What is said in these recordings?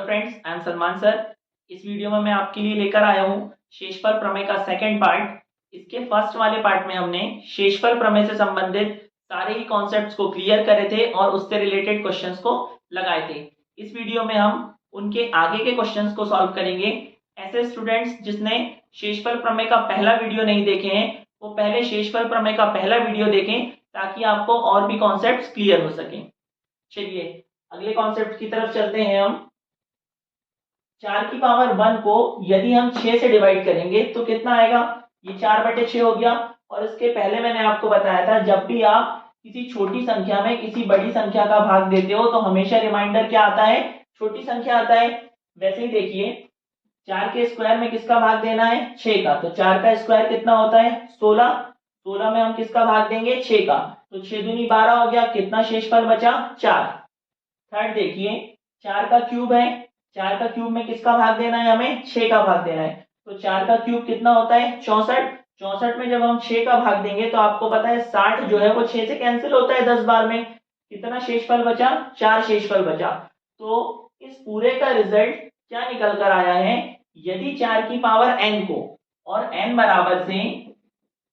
Hello friends, I am Salman sir. इस video में मैं आपके लिए लेकर आया हूँ शेषफल प्रमेय का सेकंड पार्ट। इसके फर्स्ट वाले पार्ट में हमने शेषफल प्रमेय से संबंधित सारे ही कॉन्सेप्ट्स को क्लियर करे थे और उससे रिलेटेड क्वेश्चंस को लगाए थे। इस वीडियो में हम उनके आगे के क्वेश्चंस को सॉल्व करेंगे। ऐसे स्टूडेंट्स जिसने शेषफल प्रमेय का पहला वीडियो नहीं देखे हैं वो पहले शेषफल प्रमेय का पहला वीडियो देखें ताकि आपको और भी कॉन्सेप्ट्स क्लियर हो सके। चलिए अगले कॉन्सेप्ट की तरफ चलते हैं। हम 4 की पावर 1 को यदि हम 6 से डिवाइड करेंगे तो कितना आएगा। ये 4/6 हो गया। और इसके पहले मैंने आपको बताया था जब भी आप किसी छोटी संख्या में किसी बड़ी संख्या का भाग देते हो तो हमेशा रिमाइंडर क्या आता है, छोटी संख्या आता है। वैसे ही देखिए 4 के स्क्वायर में किसका भाग देना है, 6 का। तो 4 का स्क्वायर कितना होता है, 16। 16 में हम किसका भाग देंगे, 6 का। तो 6 दूनी 12 हो गया। कितना शेषफल बचा, 4। थर्ड देखिए 4 का क्यूब है। 4 का क्यूब में किसका भाग देना है, हमें 6 का भाग देना है। तो 4 का क्यूब कितना होता है, 64। 64 में जब हम 6 का भाग देंगे तो आपको पता है 60 जो है वो 6 से कैंसिल होता है 10 बार में। कितना शेषफल बचा, 4 शेषफल बचा। तो इस पूरे का रिजल्ट क्या निकल कर आया है, यदि 4 की पावर n को और n बराबर से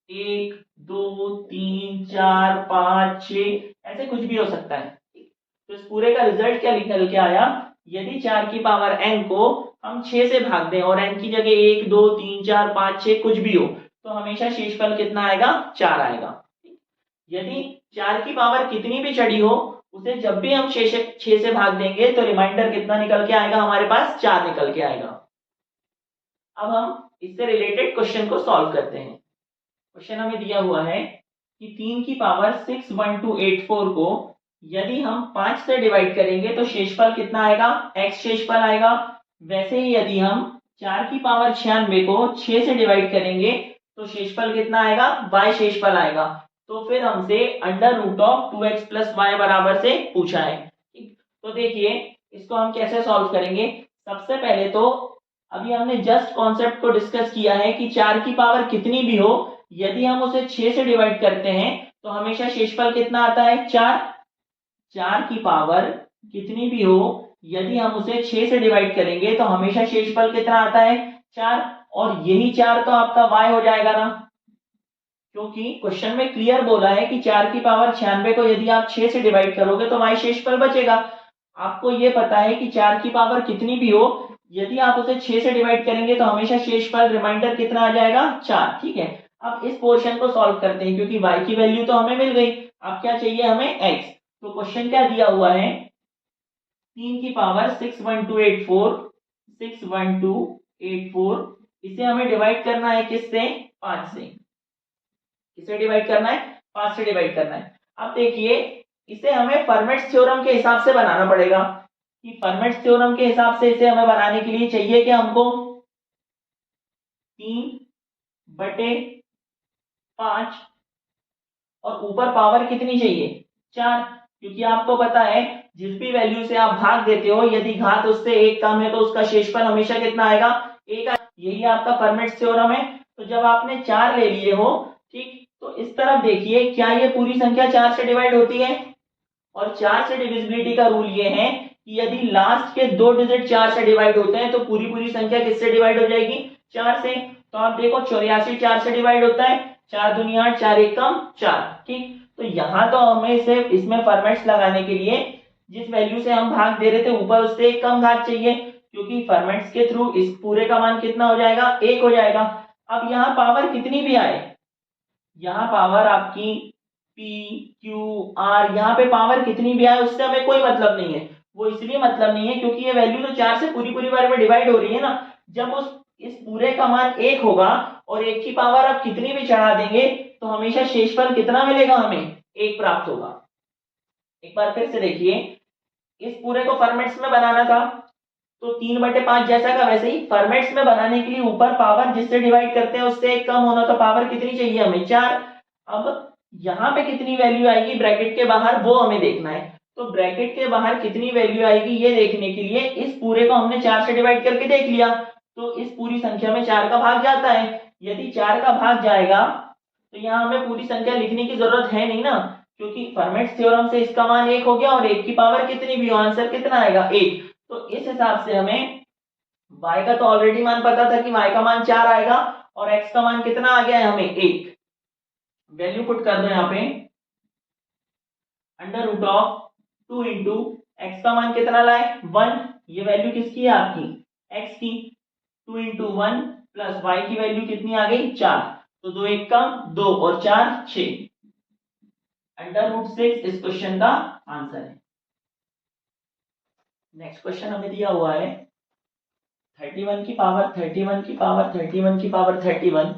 1 2 3 4 5 6 ऐसे कुछ भी हो सकता है। तो इस पूरे का रिजल्ट क्या निकल के आया, यदि 4 की पावर n को हम 6 से भाग दें और n की जगह 1 2 3 4 5 6 कुछ भी हो तो हमेशा शेषफल कितना आएगा, 4 आएगा। यदि 4 की पावर कितनी भी चढ़ी हो उसे जब भी हम 6 से भाग देंगे तो रिमाइंडर कितना निकल के आएगा, हमारे पास 4 निकल के आएगा। अब हम इससे रिलेटेड क्वेश्चन को सॉल्व करते हैं। क्वेश्चन हमें दिया हुआ है कि 3 की पावर 61284 को यदि हम 5 से डिवाइड करेंगे तो शेषफल कितना आएगा, x शेषफल आएगा। वैसे ही यदि हम 4 की पावर 96 को 6 से डिवाइड करेंगे तो शेषफल कितना आएगा, y शेषफल आएगा। तो फिर हमसे √2x + y बराबर से पूछा है। तो देखिए इसको हम कैसे सॉल्व करेंगे। सबसे पहले तो अभी हमने जस्ट कॉन्सेप्ट को डिस्कस किया है कि 4 की पावर कितनी भी हो यदि हम उसे 6 से डिवाइड करते हैं तो हमेशा शेषफल कितना आता है, 4। 4 की पावर कितनी भी हो यदि हम उसे 6 से डिवाइड करेंगे तो हमेशा शेषफल कितना आता है, 4। और यही 4 तो आपका y हो जाएगा ना, क्योंकि क्वेश्चन में क्लियर बोला है कि 4 की पावर 96 को यदि आप 6 से डिवाइड करोगे तो y शेषफल बचेगा। आपको ये पता है कि 4 की पावर कितनी भी हो यदि आप उसे 6 से डिवाइड करेंगे तो हमेशा शेषफल रिमाइंडर कितना आ जाएगा, 4। ठीक है, अब इस पोर्शन को सॉल्व करते हैं क्योंकि y की वैल्यू तो हमें मिल गई। अब क्या चाहिए हमें, x। तो क्वेश्चन क्या दिया हुआ है, 3 की पावर 61284 इसे हमें डिवाइड करना है किससे, 5 से। किसे डिवाइड करना है, 5 से डिवाइड करना है। अब देखिए इसे हमें फर्मेट्स थ्योरम के हिसाब से बनाना पड़ेगा कि फर्मेट्स थ्योरम के हिसाब से इसे हमें बनाने के लिए चाहिए कि हमको 3/5 और ऊपर पावर कितनी चाहिए, 4। क्योंकि आपको पता है जिस भी वैल्यू से आप भाग देते हो यदि घात उससे 1 कम है तो उसका शेषफल हमेशा कितना आएगा, 1। यही आपका फर्मेट्स थ्योरम है। तो जब आपने 4 ले लिए हो, ठीक, तो इस तरफ देखिए क्या ये पूरी संख्या 4 से डिवाइड होती है। और 4 से डिविजिबिलिटी का रूल ये है कि यदि लास्ट के 2 डिजिट 4 से डिवाइड होते हैं तो पूरी संख्या किससे डिवाइड हो जाएगी, 4 से। तो आप देखो 84 4 से डिवाइड होता है, 4 दूनी 8 4 1 कम 4। ठीक, तो यहाँ तो हमें इसे इसमें फॉर्मेट्स लगाने के लिए जिस वैल्यू से हम भाग दे रहे थे ऊपर उससे एक कम घात चाहिए, क्योंकि फॉर्मेट्स के थ्रू इस पूरे का मान कितना हो जाएगा, 1 हो जाएगा। अब यहाँ पावर कितनी भी आए, यहाँ पावर आपकी P Q R, यहाँ पे पावर कितनी भी आए उससे हमें कोई मतलब नहीं है। वो इसलिए मतलब नहीं है क्योंकि ये वैल्यू तो 4 से पूरी बार में डिवाइड हो रही है ना। जब उस इस पूरे का मान 1 होगा और 1 की पावर आप कितनी भी चढ़ा देंगे तो हमेशा शेषफल कितना मिलेगा, हमें 1 प्राप्त होगा। एक बार फिर से देखिए, इस पूरे को फॉर्मेट्स में बनाना था तो 3/5 जैसा का वैसे ही फॉर्मेट्स में बनाने के लिए ऊपर पावर जिससे डिवाइड करते हैं उससे 1 कम होना, तो पावर कितनी चाहिए हमें, 4। अब यहाँ पे कितनी वैल्यू आएगी ब्रैकेट के बाहर वो हमें देखना है। तो ब्रैकेट के बाहर कितनी वैल्यू आएगी ये देखने के लिए इस पूरे को हमने 4 से डिवाइड करके देख लिया। तो इस पूरी संख्या में 4 का भाग जाता है। यदि 4 का भाग जाएगा तो यहाँ हमें पूरी संख्या लिखने की जरूरत है नहीं ना, क्योंकि फॉर्मेट्स थ्योरम से इसका मान 1 हो गया और 1 की पावर कितनी भी हो आंसर कितना आएगा, 1। तो इस हिसाब से हमें y का तो ऑलरेडी मान पता था कि y का मान 4 आएगा और x का मान कितना आ गया है हमें 1। वैल्यू पुट कर दो यहाँ पे, under root of 2 into x का मान कितना लाए 1। ये वैल्यू किसकी है आपकी x की। 2 इंटू 1 प्लस y की वैल्यू कितनी आ गई 4। तो 2 1 का 2 और 4 6। अंडर रूट 6 इस क्वेश्चन का आंसर है। नेक्स्ट क्वेश्चन हमें दिया हुआ है 31 की पावर 31 की पावर 31 की पावर 31।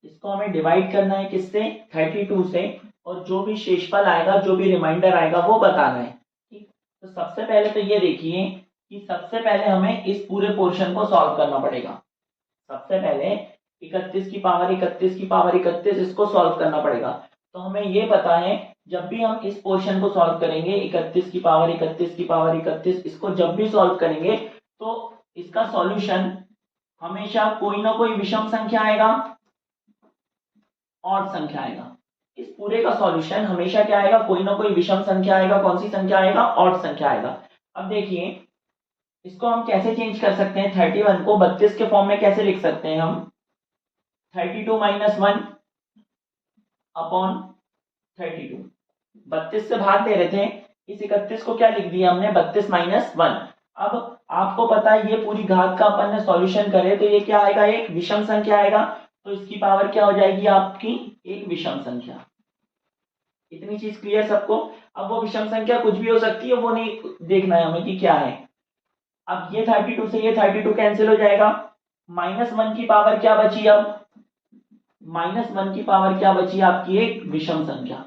इसको हमें डिवाइड करना है किससे 32 से, और जो भी शेषफल आएगा जो भी रिमाइंडर आएगा वो बताना है। ठीक, तो सबसे पहले तो ये देखिए कि सबसे पहले हमें इस पूरे पोर्शन को सॉल्व करना पड़ेगा। सबसे पहले 31 की पावर 31 की पावर 31 इसको सॉल्व करना पड़ेगा। तो हमें ये पता है जब भी हम इस पोर्शन को सॉल्व करेंगे 31 की पावर 31 की पावर 31 इसको जब भी सॉल्व करेंगे तो इसका सॉल्यूशन हमेशा कोई ना कोई विषम संख्या आएगा, ऑड संख्या आएगा। इस पूरे का सॉल्यूशन हमेशा क्या आएगा कोई ना कोई विषम संख्या आएगा। कौन सी संख्या आएगा ऑड संख्या आएगा। अब देखिए इसको हम कैसे चेंज कर सकते हैं 31 को 32 के फॉर्म में कैसे लिख सकते हैं हम 32 माइनस 1 अपॉन 32। 32 से भाग दे रहे थे, इस 31 को क्या लिख दिया हमने 32 माइनस 1। अब आपको पता है ये पूरी घात का अपन ने सॉल्यूशन करे तो ये क्या आएगा एक विषम संख्या आएगा। तो इसकी पावर क्या हो जाएगी आपकी एक विषम संख्या। इतनी चीज क्लियर सबको। अब वो विषम संख्या कुछ भी हो सकती है, वो नहीं देखना है हमें कि क्या है। अब ये 32 से ये 32 कैंसिल हो जाएगा। -1 की पावर क्या बची अब -1 की पावर क्या बची आपकी एक विषम संख्या।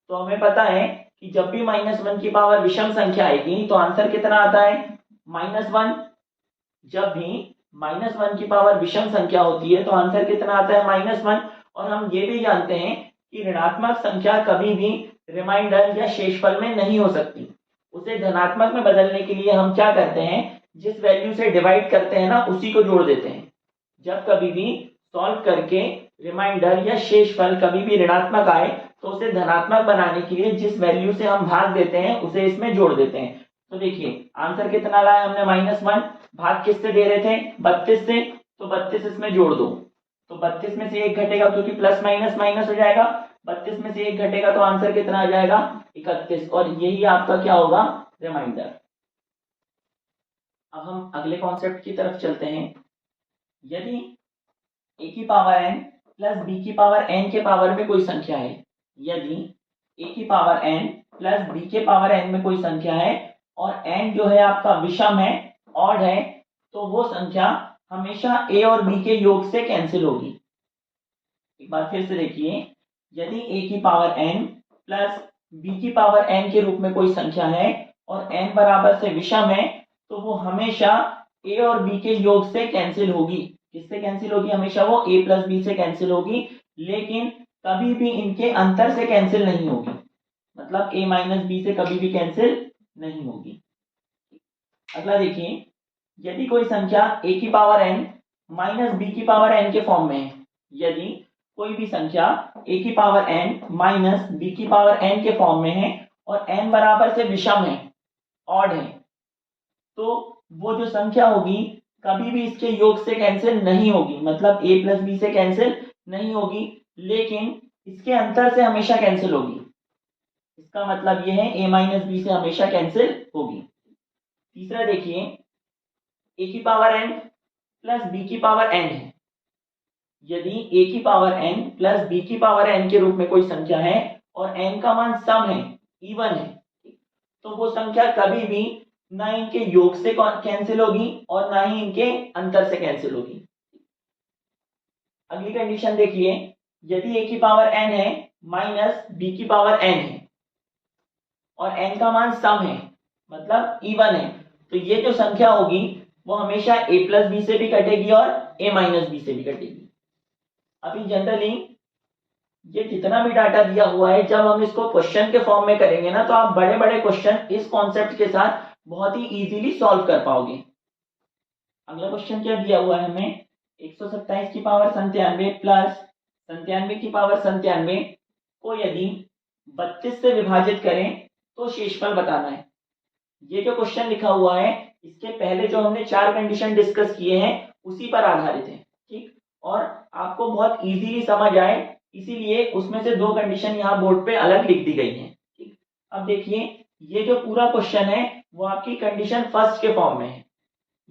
तो हमें पता है कि जब भी -1 की पावर विषम संख्या आएगी तो आंसर कितना आता है -1। जब भी -1 की पावर विषम संख्या होती है तो आंसर कितना आता है -1। और हम ये भी जानते हैं कि ऋणात्मक संख्या कभी भी रिमाइंडर या शेषफल में नहीं हो सकती। उसे धनात्मक में बदलने के लिए हम क्या करते हैं जिस वैल्यू से डिवाइड करते हैं ना उसी को जोड़ देते हैं। जब कभी भी सॉल्व करके रिमाइंडर या शेषफल कभी भी ऋणात्मक आए तो उसे धनात्मक बनाने के लिए जिस वैल्यू से हम भाग देते हैं उसे इसमें जोड़ देते हैं। तो देखिए आंसर कितना लाया हमने -1। भाग किससे दे रहे थे 32 से, तो 32 इसमें जोड़ दो। तो 32 में से 1 घटेगा क्योंकि प्लस माइनस माइनस हो जाएगा। 32 में से 1 घटेगा तो आंसर कितना आ जाएगा 31। और यही आपका क्या होगा रिमाइंडर। अब हम अगले कॉन्सेप्ट की तरफ चलते हैं। यदि a की पावर n प्लस b की पावर n के पावर में कोई संख्या है, यदि a की पावर n प्लस b के पावर n में कोई संख्या है और n जो है आपका विषम है ऑड है, तो वो संख्या हमेशा a और b के योग से कैंसिल होगी। एक बार फिर से देखिए, यदि a की पावर n प्लस b की पावर n के रूप में कोई संख्या है और n बराबर से विषम है तो वो हमेशा a और b के योग से कैंसिल होगी। किससे कैंसिल होगी हमेशा वो a प्लस b से कैंसिल होगी, लेकिन कभी भी इनके अंतर से कैंसिल नहीं होगी। मतलब a माइनस बी से कभी भी कैंसिल नहीं होगी। अगला देखिए, यदि कोई संख्या a की पावर n माइनस b की पावर n के फॉर्म में है, यदि कोई भी संख्या a की पावर n माइनस b की पावर n के फॉर्म में है और n बराबर से विषम है ऑड है, तो वो जो संख्या होगी कभी भी इसके योग से कैंसिल नहीं होगी। मतलब a प्लस बी से कैंसिल नहीं होगी, लेकिन इसके अंतर से हमेशा कैंसिल होगी। इसका मतलब यह है a माइनस बी से हमेशा कैंसिल होगी। तीसरा देखिए, a की पावर n प्लस b की पावर n है। यदि a की पावर n प्लस b की पावर n के रूप में कोई संख्या है और n का मान सम है इवन है, तो वो संख्या कभी भी ना इनके योग से कैंसिल होगी और ना ही इनके अंतर से कैंसिल होगी। अगली कंडीशन देखिए, यदि a की पावर n है माइनस b की पावर n है और n का मान सम है मतलब इवन है, तो ये जो संख्या होगी वो हमेशा a प्लस बी से भी कटेगी और a माइनस बी से भी कटेगी। अभी जनरली ये जितना भी डाटा दिया हुआ है जब हम इसको क्वेश्चन के फॉर्म में करेंगे ना तो आप बड़े बड़े क्वेश्चन इस कॉन्सेप्ट के साथ बहुत ही इजीली सॉल्व कर पाओगे। अगला क्वेश्चन क्या दिया हुआ है हमें 127 की पावर 97 प्लस 97 की पावर 97 को यदि 32 से विभाजित करें तो शेषफल बताना है। ये जो क्वेश्चन लिखा हुआ है इसके पहले जो हमने 4 कंडीशन डिस्कस किए हैं उसी पर आधारित है, ठीक। और आपको बहुत इजीली समझ आए इसीलिए उसमें से 2 कंडीशन यहाँ बोर्ड पे अलग लिख दी गई हैं, ठीक। अब देखिए ये जो पूरा क्वेश्चन है वो आपकी कंडीशन फर्स्ट के फॉर्म में है।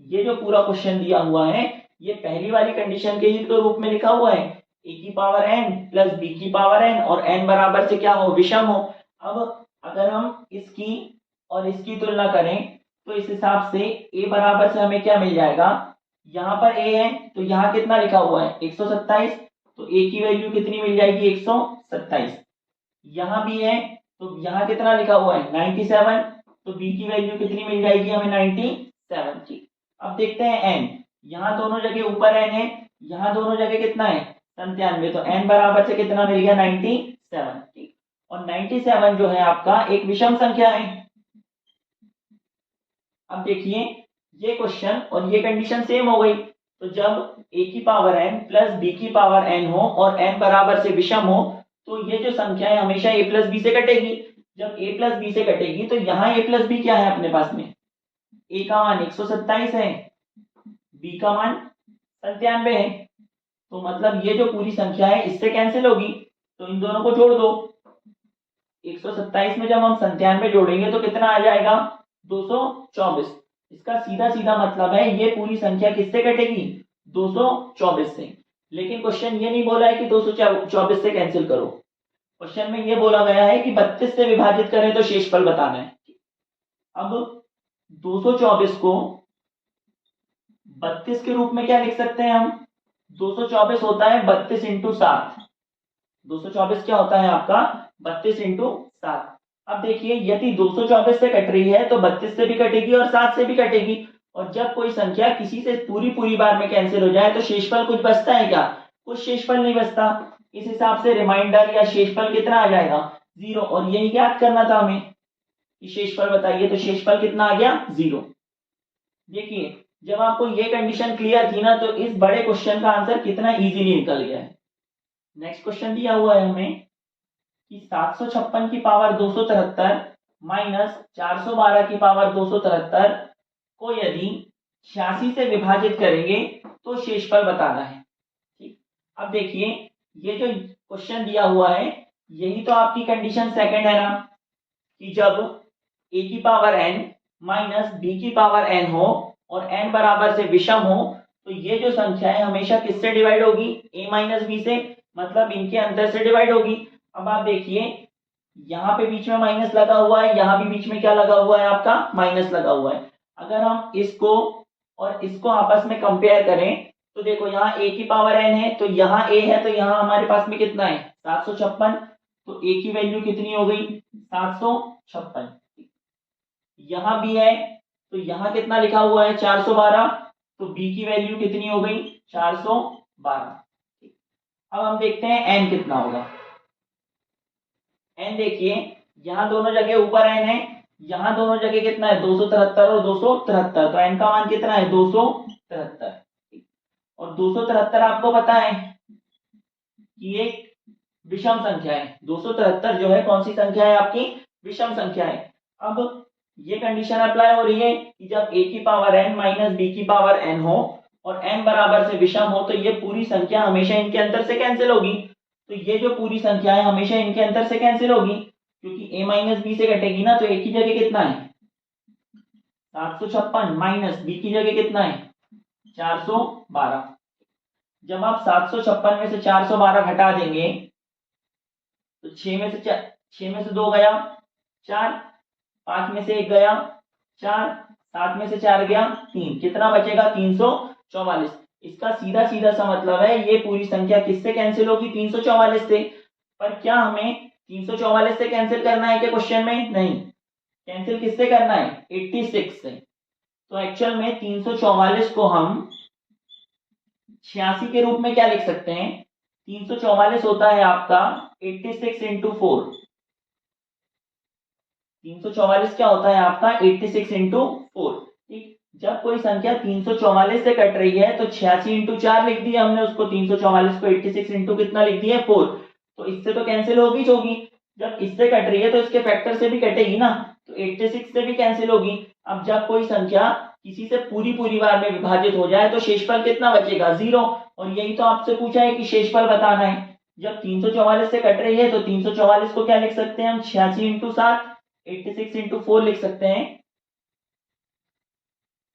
ये जो पूरा क्वेश्चन दिया हुआ है ये पहली वाली कंडीशन के ही तो रूप में लिखा हुआ है, a की पावर n प्लस b की पावर n और n बराबर से क्या हो, विषम हो। अब अगर हम इसकी और इसकी तुलना करें तो इस हिसाब से a बराबर से हमें क्या मिल जाएगा, यहाँ पर a है तो यहाँ कितना लिखा हुआ है 127, तो a की वैल्यू कितनी मिल जाएगी 127। यहाँ भी है तो यहाँ कितना लिखा हुआ है 97, तो b की वैल्यू कितनी मिल जाएगी हमें 97, ठीक। अब देखते हैं n, यहाँ दोनों जगह ऊपर n है, यहाँ दोनों जगह कितना है 97, तो n बराबर से कितना मिल गया 97, ठीक। और 97 जो है आपका एक विषम संख्या है। अब देखिए ये क्वेश्चन और ये कंडीशन सेम हो गई, तो जब a की पावर n प्लस b की पावर n हो और n बराबर से विषम हो तो ये जो संख्या है हमेशा a प्लस b से कटेगी। जब a प्लस b से कटेगी तो यहाँ a प्लस b क्या है अपने पास में, a का मान 127 है, b का मान 97 है, तो मतलब ये जो पूरी संख्या है इससे कैंसिल होगी, तो इन दोनों को जोड़ दो। 127 में जब हम 97 जोड़ेंगे तो कितना आ जाएगा 224। इसका सीधा सीधा मतलब है ये पूरी संख्या किससे कटेगी 224 से। लेकिन क्वेश्चन ये नहीं बोला है कि 224 से कैंसिल करो, क्वेश्चन में ये बोला गया है कि 32 से विभाजित करें तो शेषफल बताना है। अब 224 को 32 के रूप में क्या लिख सकते हैं हम, 224 होता है 32 इंटू 7, 224 क्या होता है आपका 32 इंटू 7। अब देखिए यदि 224 से कट रही है तो 32 से भी कटेगी और 7 से भी कटेगी, और जब कोई संख्या किसी से पूरी बार में कैंसिल हो जाए तो शेषफल कुछ बचता है क्या, कुछ शेषफल नहीं बचता। इस हिसाब से रिमाइंडर या शेषफल कितना आ जाएगा 0, और यही ज्ञात करना था हमें कि शेषफल बताइए, तो शेषफल कितना आ गया 0। देखिए जब आपको ये कंडीशन क्लियर थी ना तो इस बड़े क्वेश्चन का आंसर कितना इजीली निकल गया है। नेक्स्ट क्वेश्चन दिया हुआ है हमें कि 756 की पावर 273 माइनस 412 की पावर 273 को यदि 86 से विभाजित करेंगे तो शेषफल बताना है, ठीक। अब देखिए ये जो क्वेश्चन दिया हुआ है यही तो आपकी कंडीशन सेकंड है ना, कि जब a की पावर n माइनस b की पावर n हो और n बराबर से विषम हो तो ये जो संख्या है हमेशा किससे डिवाइड होगी, a माइनस b से, मतलब इनके अंतर से डिवाइड होगी। अब आप देखिए यहाँ पे बीच में माइनस लगा हुआ है, यहाँ भी बीच में क्या लगा हुआ है आपका माइनस लगा हुआ है। अगर हम इसको और इसको आपस में कंपेयर करें तो देखो यहाँ a की पावर n है तो यहाँ a है, तो यहाँ हमारे पास में कितना है 756, तो a की वैल्यू कितनी हो गई 756। यहाँ भी है तो यहाँ कितना लिखा हुआ है 412, तो b की वैल्यू कितनी हो गई 412। अब हम देखते हैं n कितना होगा। n देखिए यहाँ दोनों जगह ऊपर n है, यहाँ दोनों जगह कितना है 273 और 273, तो n का मान कितना है 273, और 273 आपको पता है कि एक विषम संख्या है। 273 जो है कौन सी संख्या है आपकी, विषम संख्या है। अब ये कंडीशन अप्लाई हो रही है कि जब a की पावर n माइनस b की पावर n हो और n बराबर से विषम हो तो ये पूरी संख्या हमेशा इनके अंतर से कैंसिल होगी, तो ये जो पूरी संख्या है हमेशा इनके अंतर से कैंसिल होगी क्योंकि a माइनस b से कटेगी ना, तो a की जगह कितना है 756 माइनस b की जगह कितना है 412। जब आप 756 में से 412 घटा देंगे तो 6 में से 2 गया 4, 5 में से 1 गया 4, 7 में से 4 गया 3, कितना बचेगा 344। इसका सीधा सीधा सा मतलब है ये पूरी संख्या किससे कैंसिल होगी 344 से। पर क्या हमें 344 से कैंसिल करना है क्या क्वेश्चन में, नहीं, कैंसिल किससे करना है 86 से। तो एक्चुअल में 344 को हम 86 के रूप में क्या लिख सकते हैं, 344 होता है आपका 86 इंटू 4, 344 क्या होता है आपका 86 इंटू 4, ठीक। जब कोई संख्या 344 से कट रही है तो 86 इंटू 4 लिख दिया हमने उसको, 344 को 86 इंटू कितना लिख दिया 4, तो इससे तो कैंसिल होगी होगी। जब इससे कट रही है तो इसके फैक्टर से भी कटेगी ना, तो 86 से भी कैंसिल होगी। अब जब कोई संख्या किसी से पूरी पूरी बार में विभाजित हो जाए तो शेषफल कितना बचेगा, 0। और यही तो आपसे पूछा है कि शेषफल बताना है। जब 344 से कट रही है तो 344 को क्या लिख सकते हैं हम, 86 इंटू 7, 86 इंटू 4 लिख सकते हैं।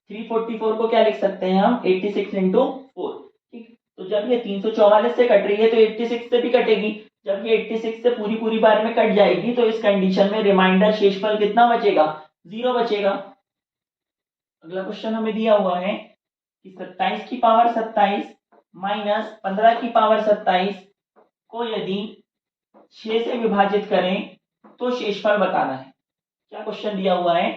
344 को क्या लिख सकते हैं हम, 86 इंटू 4। ठीक, तो जब ये 344 से कट रही है तो 86 से भी कटेगी। जब ये 86 से पूरी पूरी बार में कट जाएगी तो इस कंडीशन में रिमाइंडर शेषफल कितना बचेगा, 0 बचेगा। अगला क्वेश्चन हमें दिया हुआ है कि 27 की पावर 27 माइनस 15 की पावर 27 को यदि 6 से विभाजित करें तो शेषफल बताना है। क्या क्वेश्चन दिया हुआ है,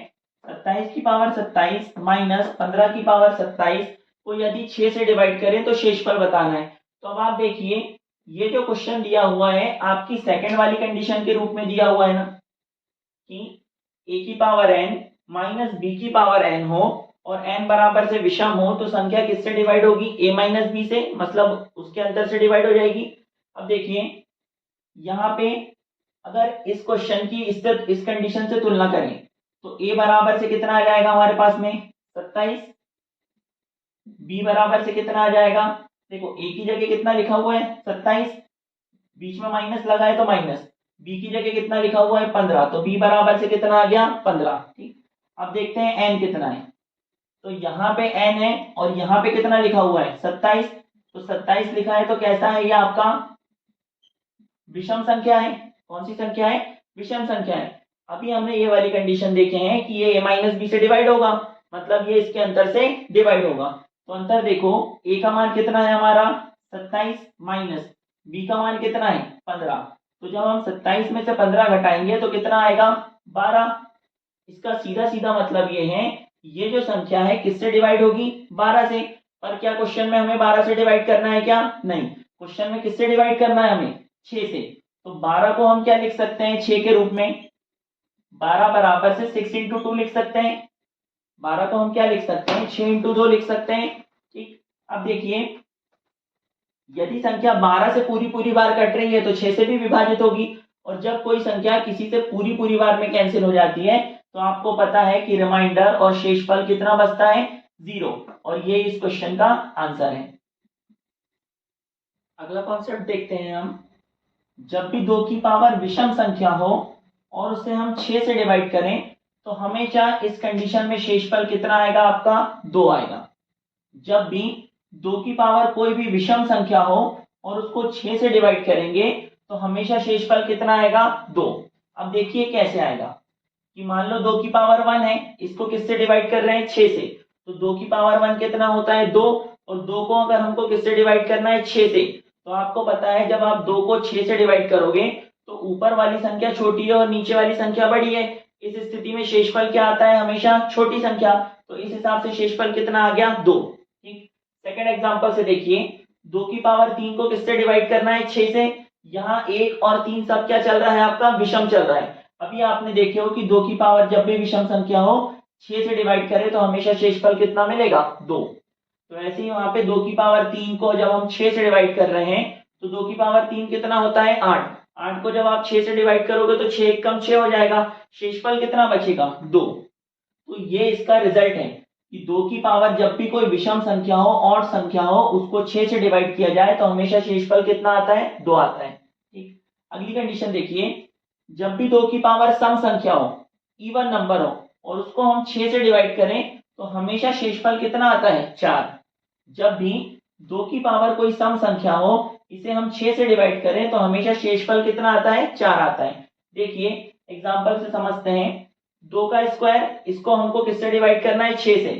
27 की पावर 27 माइनस 15 की पावर 27 को यदि 6 से डिवाइड करें तो शेषफल बताना है। तो अब आप देखिए, ये जो क्वेश्चन दिया हुआ है आपकी सेकंड वाली कंडीशन के रूप में दिया हुआ है ना, कि a की पावर n माइनस b की पावर n हो और n बराबर से विषम हो तो संख्या किससे डिवाइड होगी, a माइनस b से, मतलब उसके अंतर से डिवाइड हो जाएगी। अब देखिए यहाँ पे अगर इस क्वेश्चन की इस कंडीशन से तुलना करें तो a बराबर से कितना आ जाएगा हमारे पास में 27, b बराबर से कितना आ जाएगा, देखो a की जगह कितना लिखा हुआ है 27, बीच में माइनस लगा है तो माइनस, b की जगह कितना लिखा हुआ है 15, तो b बराबर से कितना आ गया 15। ठीक, अब देखते हैं n कितना है, तो यहाँ पे n है और यहाँ पे कितना लिखा हुआ है 27, तो 27 लिखा है तो कैसा है, ये आपका विषम संख्या है। कौन सी संख्या है, विषम संख्या है। अभी हमने ये वाली कंडीशन देखे हैं कि ये a माइनस बी से डिवाइड होगा, मतलब ये इसके अंतर से डिवाइड होगा। तो अंतर देखो, a का मान कितना है हमारा 27 माइनस b का मान कितना है 15, तो जब हम 27 में से 15 घटाएंगे तो कितना आएगा 12। इसका सीधा सीधा मतलब ये है, ये जो संख्या है किससे डिवाइड होगी 12 से। पर क्या क्वेश्चन में हमें 12 से डिवाइड करना है क्या, नहीं, क्वेश्चन में किससे डिवाइड करना है हमें 6 से। तो 12 को हम क्या लिख सकते हैं 6 के रूप में, 12 बराबर से 6 इंटू 2 लिख सकते हैं। 12 को हम क्या लिख सकते हैं 6 इंटू 2 लिख सकते हैं। ठीक, अब देखिए यदि संख्या 12 से पूरी पूरी बार कट रही है तो 6 से भी विभाजित होगी, और जब कोई संख्या किसी से पूरी पूरी बार में कैंसिल हो जाती है तो आपको पता है कि रिमाइंडर और शेषफल कितना बचता है 0, और ये इस क्वेश्चन का आंसर है। अगला कॉन्सेप्ट देखते हैं हम, जब भी 2 की पावर विषम संख्या हो और उसे हम 6 से डिवाइड करें तो हमेशा इस कंडीशन में शेषफल कितना आएगा आपका 2 आएगा। जब भी 2 की पावर कोई भी विषम संख्या हो और उसको 6 से डिवाइड करेंगे तो हमेशा शेषफल कितना आएगा 2। अब देखिए कैसे आएगा, कि मान लो 2 की पावर 1 है, इसको किससे डिवाइड कर रहे हैं 6 से, तो 2 की पावर 1 कितना होता है 2, और 2 को अगर हमको किससे डिवाइड करना है 6 से, तो आपको पता है जब आप 2 को 6 से डिवाइड करोगे तो ऊपर वाली संख्या छोटी है और नीचे वाली संख्या बड़ी है। इस स्थिति में शेषफल क्या आता है, हमेशा छोटी संख्या। तो इस हिसाब से शेषफल कितना आ गया 2। ठीक, सेकंड एग्जांपल से देखिए, 2 की पावर 3 को किससे डिवाइड करना है 6 से। यहाँ 1 और 3 सब क्या चल रहा है आपका, विषम चल रहा है। अभी आपने देखे हो कि 2 की पावर जब भी विषम संख्या हो 6 से डिवाइड करे तो हमेशा शेषफल कितना मिलेगा 2। तो ऐसे ही वहां पे 2 की पावर 3 को जब हम 6 से डिवाइड कर रहे हैं तो 2 की पावर 3 कितना होता है 8, 8 को जब आप 6 से डिवाइड करोगे तो 6 कम 6 हो जाएगा, शेषफल कितना बचेगा 2। तो ये इसका रिजल्ट है कि 2 की पावर जब भी कोई विषम संख्या हो, ऑड संख्या हो, उसको 6 से डिवाइड किया जाए तो हमेशा शेषफल कितना आता है 2 आता है। ठीक, अगली कंडीशन देखिए, जब भी 2 की पावर सम संख्या हो, इवन नंबर हो, और उसको हम 6 से डिवाइड करें तो हमेशा शेषफल कितना आता है 4। जब भी 2 की पावर कोई सम संख्या हो, इसे हम 6 से डिवाइड करें तो हमेशा शेषफल कितना आता है 4 आता है। देखिए एग्जांपल से समझते हैं, 2 का स्क्वायर, इसको हमको किससे डिवाइड करना है 6 से।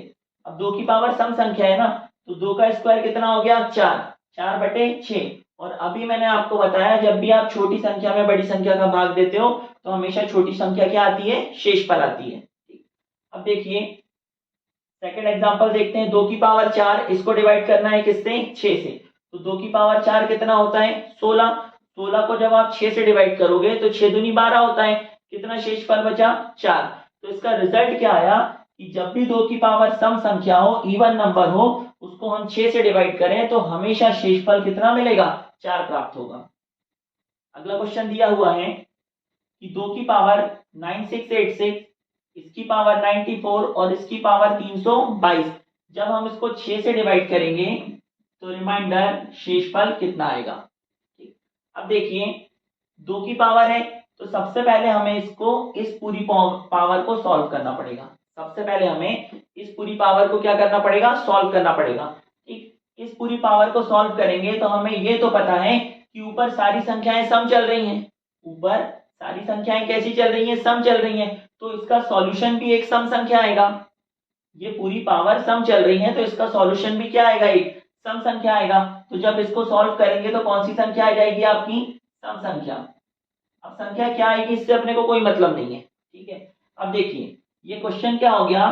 अब 2 की पावर सम संख्या है ना, तो 2 का स्क्वायर कितना हो गया 4, 4/6। और अभी मैंने आपको बताया जब भी आप छोटी संख्या में बड़ी संख्या का भाग देते हो तो हमेशा छोटी संख्या क्या आती है, शेषफल आती है। अब देखिए सेकंड एग्जांपल देखते हैं, 2 की पावर 4, इसको डिवाइड करना है किससे 6 से। तो 2 की पावर 4 कितना होता है 16, 16 को जब आप 6 से डिवाइड करोगे तो 6 दूनी 12 होता है, कितना शेषफल बचा 4। तो इसका रिजल्ट क्या आया कि जब भी 2 की पावर सम संख्या हो, इवन नंबर हो, उसको हम 6 से डिवाइड करें तो हमेशा शेषफल कितना मिलेगा 4 प्राप्त होगा। अगला क्वेश्चन दिया हुआ है कि 2 की पावर 9686 इसकी पावर 94 और इसकी पावर 322। जब हम इसको 6 से डिवाइड करेंगे तो रिमाइंडर शेषफल कितना आएगा। अब देखिए 2 की पावर है तो सबसे पहले हमें इसको इस पूरी पावर को सॉल्व करना पड़ेगा। सबसे पहले हमें इस पूरी पावर को क्या करना पड़ेगा, सॉल्व करना पड़ेगा। ठीक, इस पूरी पावर को सॉल्व करेंगे तो हमें ये तो पता है कि ऊपर सारी संख्याएं सम चल रही हैं। ऊपर सारी संख्याएं कैसी चल रही हैं, सम चल रही हैं, तो इसका सॉल्यूशन भी एक सम संख्या आएगा। ये पूरी पावर सम चल रही है तो इसका सॉल्यूशन भी क्या आएगा, एक सम संख्या आएगा। तो जब इसको सॉल्व करेंगे तो कौन सी संख्या आ जाएगी, आपकी सम संख्या। अब संख्या क्या आएगी इससे अपने को कोई मतलब नहीं है। ठीक है, अब देखिए ये क्वेश्चन क्या हो गया,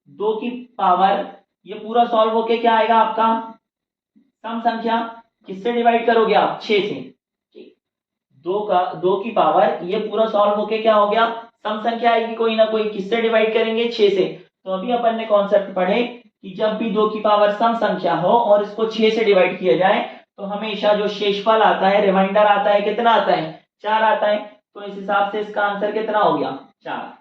2 की पावर, ये पूरा सॉल्व होके क्या आएगा आपका सम संख्या। किससे डिवाइड करोगे आप, 6 से। ठीक, 2 की पावर ये पूरा सॉल्व होके क्या हो गया, सम संख्या आएगी कोई ना कोई। किससे डिवाइड करेंगे, 6 से। तो अभी अपन ने कॉन्सेप्ट पढ़े कि जब भी 2 की पावर सम संख्या हो और इसको 6 से डिवाइड किया जाए तो हमेशा जो शेषफल आता है, रिमाइंडर आता है, कितना आता है, 4 आता है। तो इस हिसाब से इसका आंसर कितना हो गया, 4।